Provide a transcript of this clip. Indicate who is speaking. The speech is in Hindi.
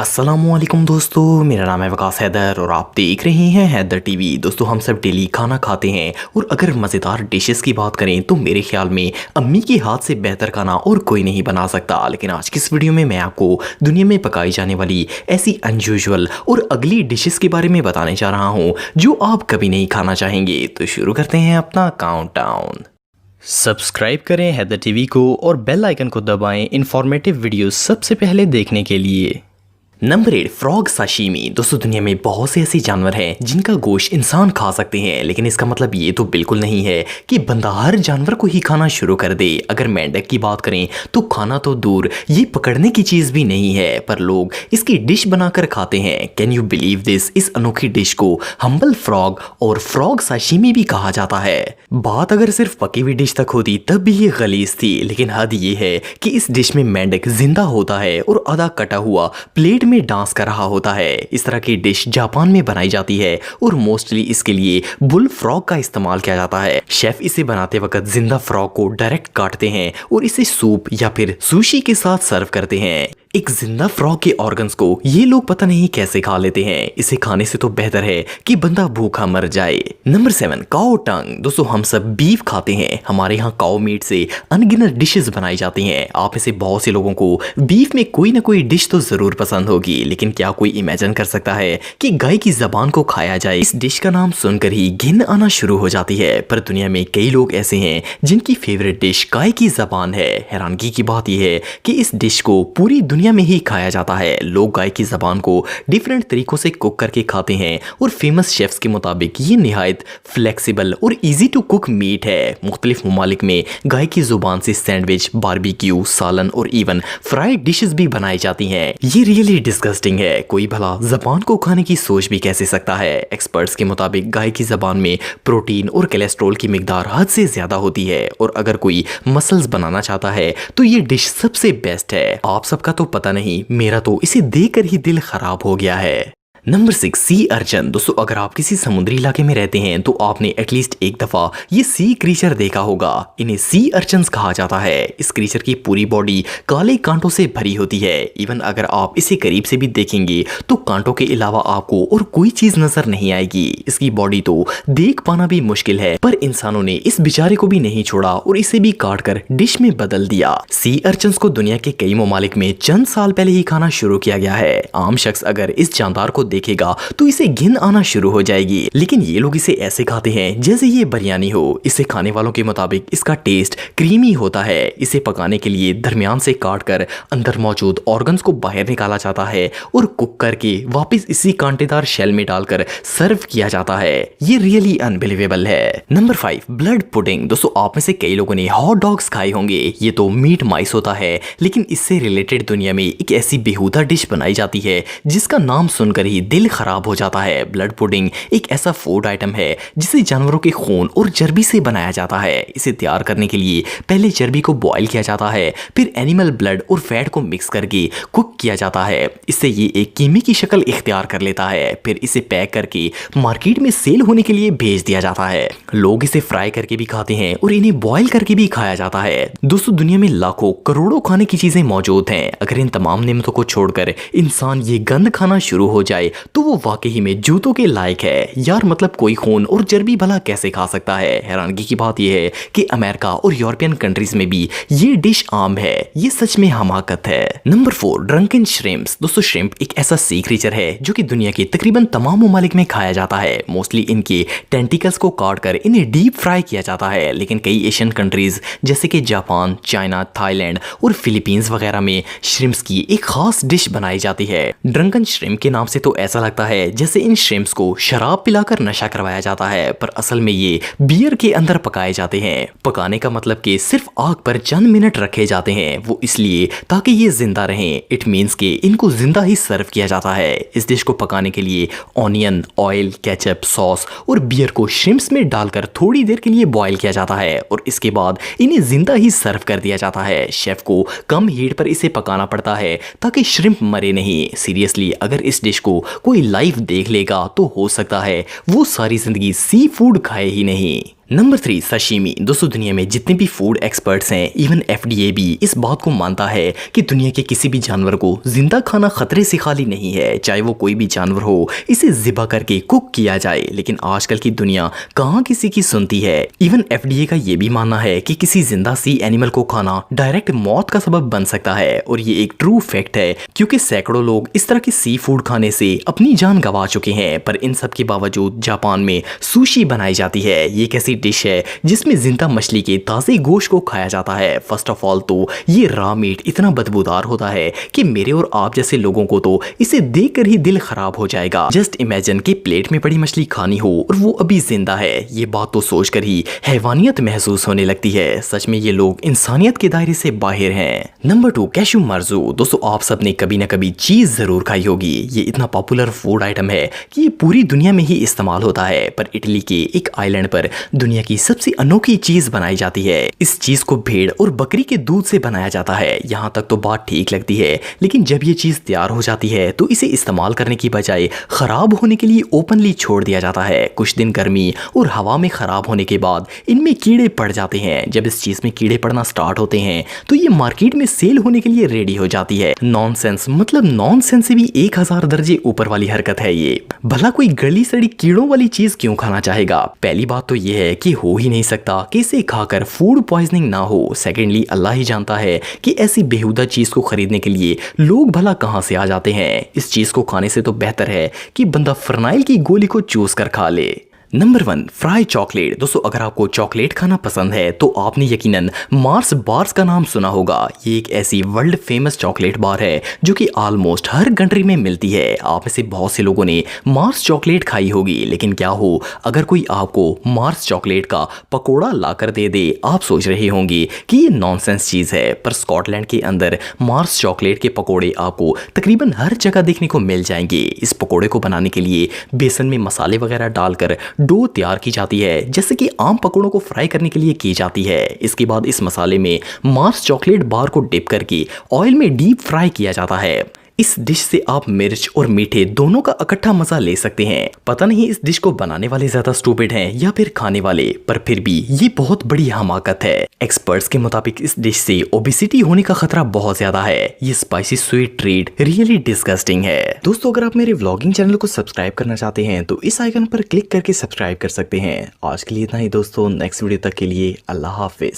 Speaker 1: अस्सलामुअलैकुम दोस्तों, मेरा नाम है वकास हैदर और आप देख रहे हैं हैदर टीवी। दोस्तों, हम सब डेली खाना खाते हैं और अगर मज़ेदार डिशेस की बात करें तो मेरे ख्याल में अम्मी के हाथ से बेहतर खाना और कोई नहीं बना सकता। लेकिन आज की इस वीडियो में मैं आपको दुनिया में पकाई जाने वाली ऐसी अनयूजुअल और अगली डिशेस के बारे में बताने जा रहा हूँ जो आप कभी नहीं खाना चाहेंगे। तो शुरू करते हैं अपना काउंटडाउन। सब्सक्राइब करें हैदर टीवी को और बेल आइकन को दबाएं इंफॉर्मेटिव वीडियो सबसे पहले देखने के लिए। Number 8, frog sashimi. दोस्तों, दुनिया में बहुत से ऐसे जानवर हैं जिनका गोश्त इंसान खा सकते हैं, लेकिन इसका मतलब ये तो बिल्कुल नहीं है कि बंदा हर जानवर को ही खाना शुरू कर दे। अगर मेंढक की बात करें तो खाना तो दूर, ये पकड़ने की चीज़ भी नहीं है, पर लोग इसकी डिश बनाकर खाते हैं। Can you believe this? इस अनोखी डिश को हम्बल फ्रॉग और फ्रॉग साशिमी भी कहा जाता है। बात अगर सिर्फ पकी हुई डिश तक होती तब भी ये गलीज थी, लेकिन हद ये है कि इस डिश में मेंढक जिंदा होता है और आधा कटा हुआ प्लेट में डांस कर रहा होता है। इस तरह की डिश जापान में बनाई जाती है और मोस्टली इसके लिए बुल फ्रॉग का इस्तेमाल किया जाता है। शेफ इसे बनाते वक्त जिंदा फ्रॉग को डायरेक्ट काटते हैं और इसे सूप या फिर सुशी के साथ सर्व करते हैं। एक जिंदा फ्रॉग के ऑर्गन्स को ये लोग पता नहीं कैसे खा लेते हैं। इसे खाने से तो बेहतर है कि बंदा भूखा मर जाए। नंबर 7, काओ टंग। दोस्तों, हम सब बीफ खाते हैं। हमारे यहाँ काओ मीट से अनगिनत डिशेस बनाई जाती हैं। आप में से बहुत से लोगों को बीफ में कोई ना कोई डिश तो जरूर पसंद होगी, लेकिन क्या कोई इमेजिन कर सकता है कि गाय की जबान को खाया जाए? इस डिश का नाम सुनकर ही घिन आना शुरू हो जाती है, पर दुनिया में कई लोग ऐसे हैं जिनकी फेवरेट डिश गाय की जबान है। हैरानगी की बात यह है कि इस डिश को पूरी दुनिया में ही खाया जाता है। लोग गाय की जबान को डिफरेंट तरीकों से कुक करके खाते हैं और फेमस शेफ्स के मुताबिक ये निहायत फ्लेक्सिबल और इजी टू कुक मीट है। मुख्तलिफ ममालिक में गाय की जुबान से सैंडविच, बारबेक्यू, सालन और इवन फ्राइड डिशेस भी बनाई जाती हैं। ये रियली डिस्गस्टिंग है। कोई भला जबान को खाने की सोच भी कैसे सकता है? एक्सपर्ट्स के मुताबिक गाय की जबान में प्रोटीन और कोलेस्ट्रॉल की मिकदार हद से ज्यादा होती है और अगर कोई मसल्स बनाना चाहता है तो ये डिश सबसे बेस्ट है। आप सबका तो पता नहीं, मेरा तो इसे देखकर ही दिल खराब हो गया है। नंबर 6, सी अर्चन। दोस्तों, अगर आप किसी समुद्री इलाके में रहते हैं तो आपने एटलीस्ट एक दफा ये सी क्रीचर देखा होगा। इन्हें सी अर्चन्स कहा जाता है। इस क्रीचर की पूरी बॉडी काले कांटों से भरी होती है। इवन अगर आप इसे करीब से भी देखेंगे तो कांटों के अलावा आपको और कोई चीज नजर नहीं आएगी। इसकी बॉडी तो देख पाना भी मुश्किल है, पर इंसानों ने इस बेचारे को भी नहीं छोड़ा और इसे भी काट कर डिश में बदल दिया। सी अर्चन्स को दुनिया के कई ममालिक में चंद साल पहले ही खाना शुरू किया गया है। आम शख्स अगर इस जानदार को देखेगा तो इसे घिन आना शुरू हो जाएगी, लेकिन ये लोग इसे ऐसे खाते हैं जैसे ये बिरयानी हो। इसे खाने वालों के मुताबिक इसका टेस्ट क्रीमी होता है। इसे पकाने के लिए दरमियान से काटकर अंदर मौजूद ऑर्गन्स को बाहर निकाला जाता है और कुक करके वापस इसी कांटेदार शेल में डालकर सर्व किया जाता है। ये रियली अनबिलीवेबल है। Number 5, blood pudding. दोस्तों, आप में से कई लोगों ने हॉट डॉग्स खाए होंगे। ये तो मीट माइस होता है, लेकिन इससे रिलेटेड दुनिया में एक ऐसी बेहुदा डिश बनाई जाती है जिसका नाम सुनकर ही दिल खराब हो जाता है। ब्लड पुडिंग एक ऐसा फूड आइटम है जिसे जानवरों के खून और चर्बी से बनाया जाता है। इसे तैयार करने के लिए पहले चर्बी को बॉईल किया जाता है, फिर एनिमल ब्लड और फैट को मिक्स करके कुक किया जाता है। इससे ये एक कीमे की शक्ल इख्तियार कर लेता है। फिर इसे पैक करके मार्केट में सेल होने के लिए भेज दिया जाता है। लोग इसे फ्राई करके भी खाते हैं और इन्हें बॉईल करके भी खाया जाता है। दोस्तों, दुनिया में लाखों करोड़ों खाने की चीजें मौजूद हैं। अगर इन तमाम नेमतों को छोड़कर इंसान ये गंद खाना शुरू हो जाए तो वो वाकई में जूतों के लायक है। यार, मतलब कोई खून और चर्बी भला कैसे खा सकता है? हैरानगी की बात यह है कि अमेरिका और यूरोपियन कंट्रीज में भी ये डिश आम है। ये सच में हमाकत है। Number 4, drunken shrimps. दोस्तों, श्रिम्प एक ऐसा सी क्रीचर है जो कि दुनिया के तकरीबन तमाम ममालिक में खाया जाता है। मोस्टली इनके टेंटिकल्स को काटकर इन्हें डीप फ्राई किया जाता है, लेकिन कई एशियन कंट्रीज जैसे कि जापान, चाइना, थाईलैंड और फिलीपींस वगैरह में श्रिम्प्स की एक खास डिश बनाई जाती है। ड्रंकन श्रिम्प के नाम से तो ऐसा लगता है जैसे इन श्रिम्प्स को शराब पिलाकर नशा करवाया जाता है, पर असल में ये बियर के अंदर पकाए जाते हैं। पकाने का मतलब कि सिर्फ आग पर चंद मिनट रखे जाते हैं, वो इसलिए ताकि ये जिंदा रहें। इट मींस कि इनको जिंदा ही सर्व किया जाता है। इस डिश को पकाने के लिए ऑनियन, ऑयल, केचप, सॉस और बियर को श्रिम्प्स में डालकर थोड़ी देर के लिए बॉईल किया जाता है और इसके बाद इन्हें जिंदा ही सर्व कर दिया जाता है। शेफ को कम हीट पर इसे पकाना पड़ता है ताकि श्रिम्प मरे नहीं। सीरियसली, अगर इस डिश को कोई लाइव देख लेगा तो हो सकता है वो सारी जिंदगी सी फूड खाए ही नहीं। नंबर 3 सशीमी। दोस्तों दुनिया में जितने भी फूड एक्सपर्ट्स हैं, इवन FDA भी इस बात को मानता है कि दुनिया के किसी भी जानवर को जिंदा खाना खतरे से खाली नहीं है। चाहे वो कोई भी जानवर हो, इसे ज़िबा करके कुक किया जाए। लेकिन आजकल की दुनिया कहाँ किसी की सुनती है। इवन FDA का ये भी मानना है कि किसी जिंदा सी एनिमल को खाना डायरेक्ट मौत का सबब बन सकता है। और ये एक ट्रू फैक्ट है, क्योंकि सैकड़ों लोग इस तरह के सी फूड खाने से अपनी जान गंवा चुके हैं। पर इन सब के बावजूद जापान में सुशी बनाई जाती है। ये एक ऐसी डिश है जिसमें जिंदा मछली के ताजे गोश्त को खाया जाता है। फर्स्ट ऑफ ऑल तो ये रॉ मीट इतना बदबूदार होता है कि मेरे और आप जैसे लोगों को तो इसे देखकर ही दिल खराब हो जाएगा। जस्ट इमेजिन कि प्लेट में पड़ी मछली खानी हो और वो अभी जिंदा है। ये बात तो सोचकर ही हैवानियत महसूस होने लगती है। सच में ये लोग इंसानियत के दायरे से बाहर हैं। नंबर 2 कैशू मार्जू। दोस्तों आप सबने कभी ना कभी चीज जरूर खाई होगी। ये इतना पॉपुलर फूड आइटम है कि ये पूरी दुनिया में ही इस्तेमाल होता है। पर इटली के एक आइलैंड पर दुनिया की सबसे अनोखी चीज बनाई जाती है। इस चीज को भेड़ और बकरी के दूध से बनाया जाता है। यहाँ तक तो बात ठीक लगती है, लेकिन जब ये चीज तैयार हो जाती है तो इसे इस्तेमाल करने की बजाय खराब होने के लिए ओपनली छोड़ दिया जाता है। कुछ दिन गर्मी और हवा में खराब होने के बाद इनमें कीड़े पड़ जाते हैं। जब इस चीज में कीड़े पड़ना स्टार्ट होते हैं तो ये मार्केट में सेल होने के लिए रेडी हो जाती है। नॉनसेंस, मतलब नॉनसेंस से भी 1000 दर्जे ऊपर वाली हरकत है ये। भला कोई गली सड़ी कीड़ों वाली चीज क्यों खाना चाहेगा? पहली बात तो ये है कि हो ही नहीं सकता कि इसे खाकर फूड पॉइजनिंग ना हो। सेकेंडली अल्लाह ही जानता है कि ऐसी बेहुदा चीज को खरीदने के लिए लोग भला कहां से आ जाते हैं। इस चीज को खाने से तो बेहतर है कि बंदा फरनाइल की गोली को चूस कर खा ले। Number 1 fry chocolate. दोस्तों अगर आपको चॉकलेट खाना पसंद है तो आपने यकीनन मार्स बार्स का नाम सुना होगा। ये एक ऐसी वर्ल्ड फेमस चॉकलेट बार है जो कि ऑलमोस्ट हर कंट्री में मिलती है। आप में से बहुत से लोगों ने मार्स चॉकलेट खाई होगी, लेकिन क्या हो अगर कोई आपको मार्स चॉकलेट का पकोड़ा लाकर दे दे। आप सोच रहे होंगे कि ये नॉनसेंस चीज़ है, पर स्कॉटलैंड के अंदर मार्स चॉकलेट के पकोड़े आपको तकरीबन हर जगह देखने को मिल जाएंगे। इस पकोड़े को बनाने के लिए बेसन में मसाले वगैरह डालकर डो तैयार की जाती है, जैसे कि आम पकौड़ों को फ्राई करने के लिए की जाती है। इसके बाद इस मसाले में मार्स चॉकलेट बार को डिप करके ऑयल में डीप फ्राई किया जाता है। इस डिश से आप मिर्च और मीठे दोनों का इकट्ठा मजा ले सकते हैं। पता नहीं इस डिश को बनाने वाले ज्यादा स्टूपिड हैं या फिर खाने वाले, पर फिर भी ये बहुत बड़ी हमाकत है। एक्सपर्ट्स के मुताबिक इस डिश से ओबेसिटी होने का खतरा बहुत ज्यादा है। ये spicy sweet treat really disgusting है। दोस्तों अगर आप मेरे व्लॉगिंग चैनल को सब्सक्राइब करना चाहते हैं तो इस आइकन पर क्लिक करके सब्सक्राइब कर सकते हैं। आज के लिए इतना ही दोस्तों, नेक्स्ट वीडियो तक के लिए अल्लाह हाफिज।